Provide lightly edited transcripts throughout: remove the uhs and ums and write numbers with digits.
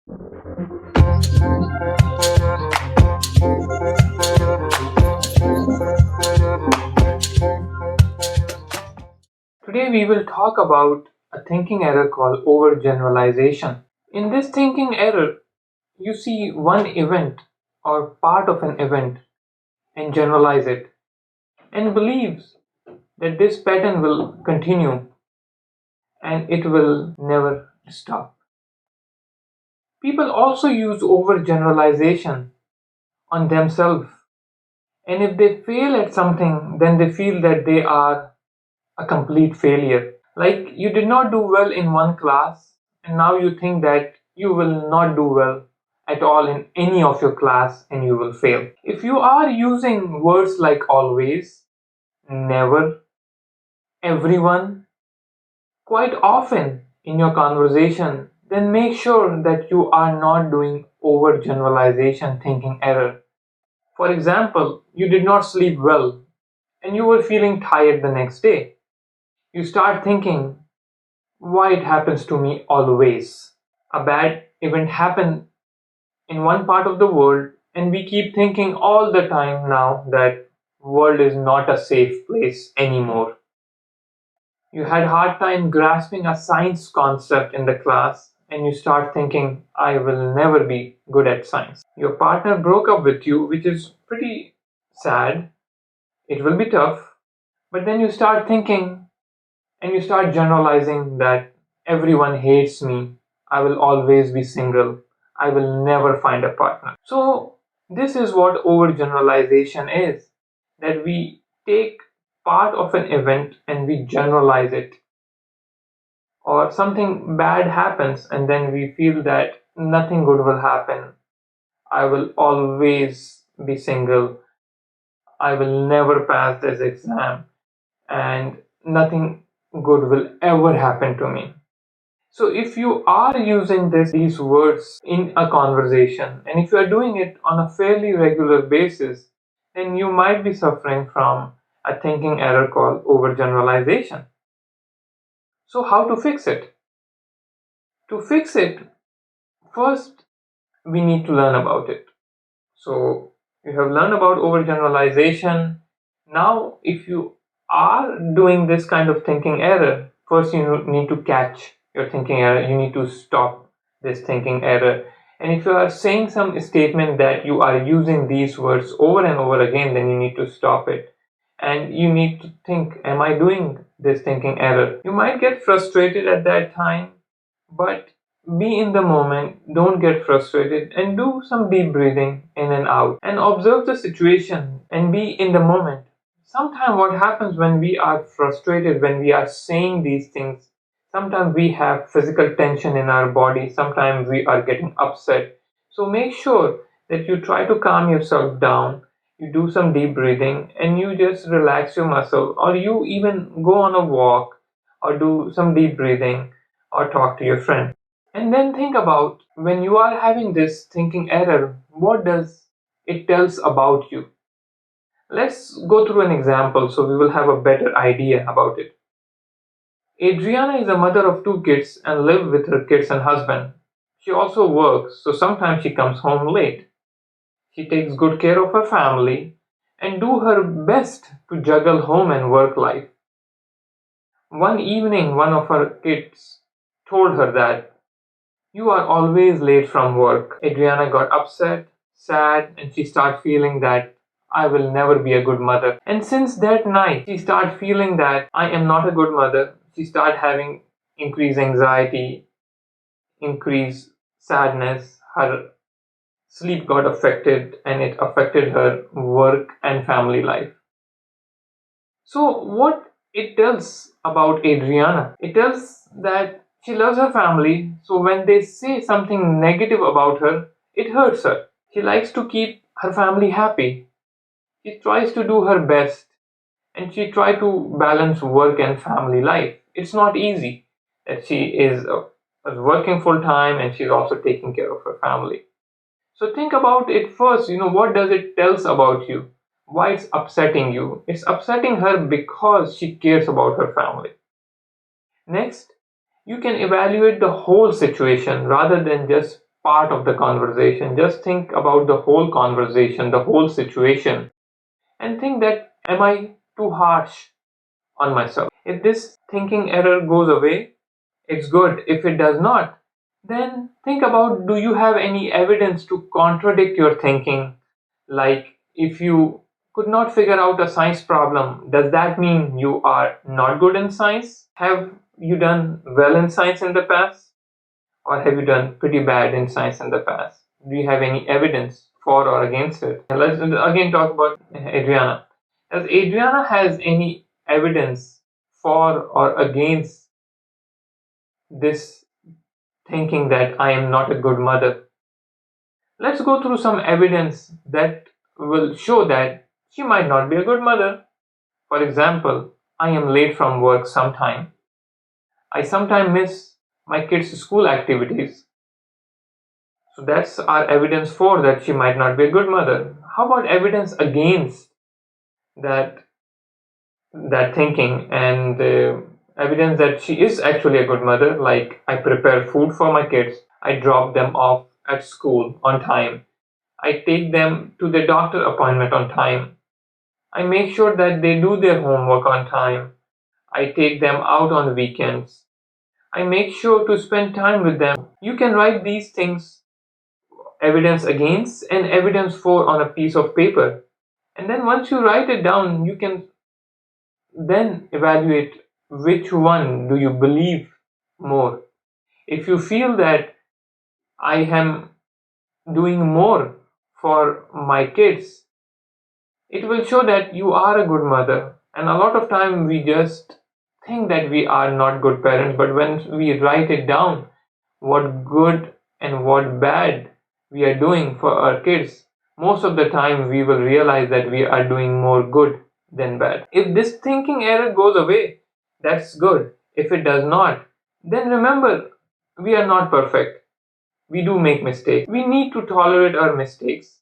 Today we will talk about a thinking error called overgeneralization. In this thinking error, you see one event or part of an event and generalize it and believes that this pattern will continue and it will never stop. People also use overgeneralization on themselves, and if they fail at something, then they feel that they are a complete failure. Like you did not do well in one class, and now you think that you will not do well at all in any of your class and you will fail. If you are using words like always, never, everyone, quite often in your conversation, then make sure that you are not doing overgeneralization thinking error. For example, you did not sleep well and you were feeling tired the next day. You start thinking, why it happens to me always? A bad event happened in one part of the world and we keep thinking all the time now that world is not a safe place anymore. You had hard time grasping a science concept in the class and you start thinking, I will never be good at science. Your partner broke up with you, which is pretty sad. It will be tough. But then you start thinking and you start generalizing that everyone hates me. I will always be single. I will never find a partner. So this is what overgeneralization is. That we take part of an event and we generalize it, or something bad happens and then we feel that nothing good will happen. I will always be single. I will never pass this exam and nothing good will ever happen to me. So if you are using these words in a conversation and if you are doing it on a fairly regular basis, then you might be suffering from a thinking error called overgeneralization. So how to fix it? To fix it, first we need to learn about it. So you have learned about overgeneralization. Now, if you are doing this kind of thinking error, first you need to catch your thinking error. You need to stop this thinking error. And if you are saying some statement that you are using these words over and over again, then you need to stop it. And you need to think, am I doing this thinking error? You might get frustrated at that time, but be in the moment, don't get frustrated, and do some deep breathing in and out and observe the situation and be in the moment. Sometimes what happens when we are frustrated, when we are saying these things, sometimes we have physical tension in our body, sometimes we are getting upset. So make sure that you try to calm yourself down, you do some deep breathing, and you just relax your muscle, or you even go on a walk or do some deep breathing or talk to your friend. And then think about when you are having this thinking error, what does it tells about you? Let's go through an example so we will have a better idea about it. Adriana is a mother of two kids and lives with her kids and husband. She also works, so sometimes she comes home late. She takes good care of her family and do her best to juggle home and work life. One evening, one of her kids told her that you are always late from work. Adriana got upset, sad, and she started feeling that I will never be a good mother. And since that night, she started feeling that I am not a good mother. She started having increased anxiety, increased sadness. Her sleep got affected and it affected her work and family life. So what it tells about Adriana? It tells that she loves her family, so when they say something negative about her, it hurts her. She likes to keep her family happy. She tries to do her best and she tries to balance work and family life. It's not easy that she is working full time and she's also taking care of her family. So think about it first, what does it tells about you? Why it's upsetting you? It's upsetting her because she cares about her family. Next, you can evaluate the whole situation rather than just part of the conversation. Just think about the whole conversation, the whole situation, and think that am I too harsh on myself? If this thinking error goes away, it's good. If it does not, then think about, do you have any evidence to contradict your thinking? Like, if you could not figure out a science problem, does that mean you are not good in science? Have you done well in science in the past? Or have you done pretty bad in science in the past? Do you have any evidence for or against it? And let's again talk about Adriana. Does Adriana has any evidence for or against this thinking that I am not a good mother? Let's go through some evidence that will show that she might not be a good mother. For example, I am late from work sometime. I sometimes miss my kids' school activities. So that's our evidence for that she might not be a good mother. How about evidence against that thinking, and evidence that she is actually a good mother? Like, I prepare food for my kids, I drop them off at school on time, I take them to the doctor appointment on time, I make sure that they do their homework on time, I take them out on weekends, I make sure to spend time with them. You can write these things, evidence against and evidence for, on a piece of paper. And then once you write it down, you can then evaluate which one do you believe more. If you feel that I am doing more for my kids, it will show that you are a good mother. And a lot of time we just think that we are not good parents, but when we write it down, what good and what bad we are doing for our kids, most of the time we will realize that we are doing more good than bad. If this thinking error goes away, that's good. If it does not, then remember, we are not perfect. We do make mistakes. We need to tolerate our mistakes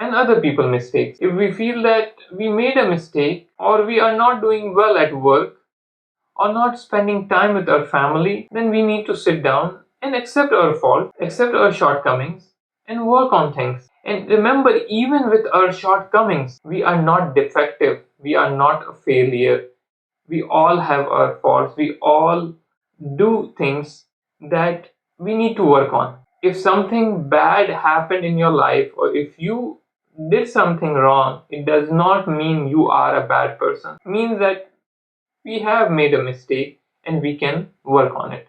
and other people's mistakes. If we feel that we made a mistake, or we are not doing well at work, or not spending time with our family, then we need to sit down and accept our fault, accept our shortcomings, and work on things. And remember, even with our shortcomings, we are not defective, we are not a failure. We all have our faults, we all do things that we need to work on. If something bad happened in your life, or if you did something wrong, it does not mean you are a bad person. It means that we have made a mistake and we can work on it.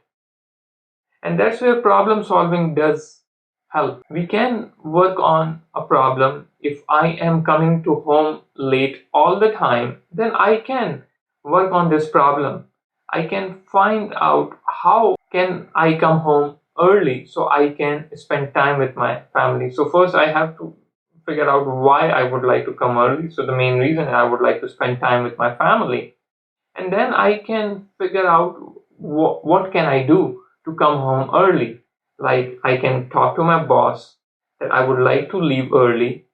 And that's where problem solving does help. We can work on a problem. If I am coming to home late all the time, then I can work on this problem. I can find out how can I come home early so I can spend time with my family. So first I have to figure out why I would like to come early. So the main reason I would like to spend time with my family. And then I can figure out what can I do to come home early. Like, I can talk to my boss that I would like to leave early.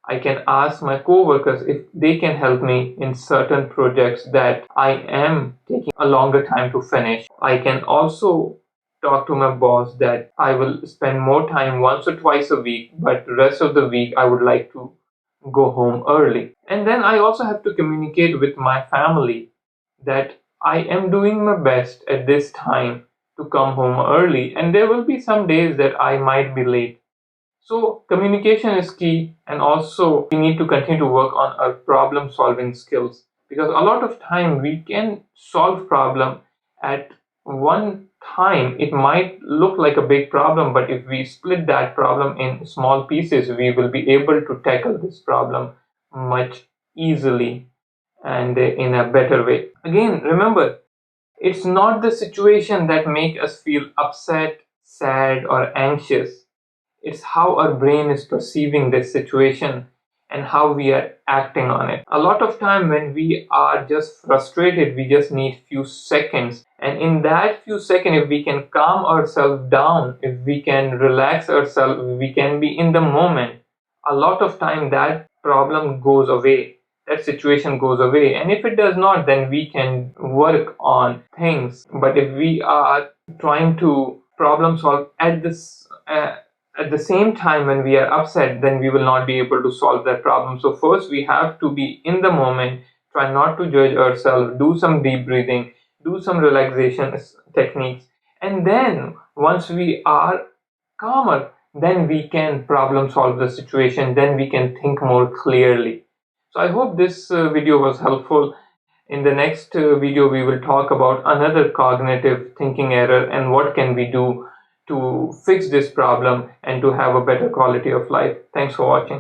I can ask my coworkers if they can help me in certain projects that I am taking a longer time to finish. I can also talk to my boss that I will spend more time once or twice a week, but the rest of the week I would like to go home early. And then I also have to communicate with my family that I am doing my best at this time to come home early, and there will be some days that I might be late. So communication is key, and also we need to continue to work on our problem solving skills, because a lot of time we can solve problem at one time. It might look like a big problem, but if we split that problem in small pieces, we will be able to tackle this problem much easily and in a better way. Again, remember, it's not the situation that make us feel upset, sad, or anxious. It's how our brain is perceiving this situation and how we are acting on it. A lot of time when we are just frustrated, we just need few seconds. And in that few seconds, if we can calm ourselves down, if we can relax ourselves, we can be in the moment, a lot of time that problem goes away, that situation goes away. And if it does not, then we can work on things. But if we are trying to problem solve at at the same time, when we are upset, then we will not be able to solve that problem. So first we have to be in the moment, try not to judge ourselves, do some deep breathing, do some relaxation techniques, and then once we are calmer, then we can problem solve the situation, then we can think more clearly. So I hope this video was helpful. In the next video, we will talk about another cognitive thinking error and what can we do to fix this problem and to have a better quality of life. Thanks for watching.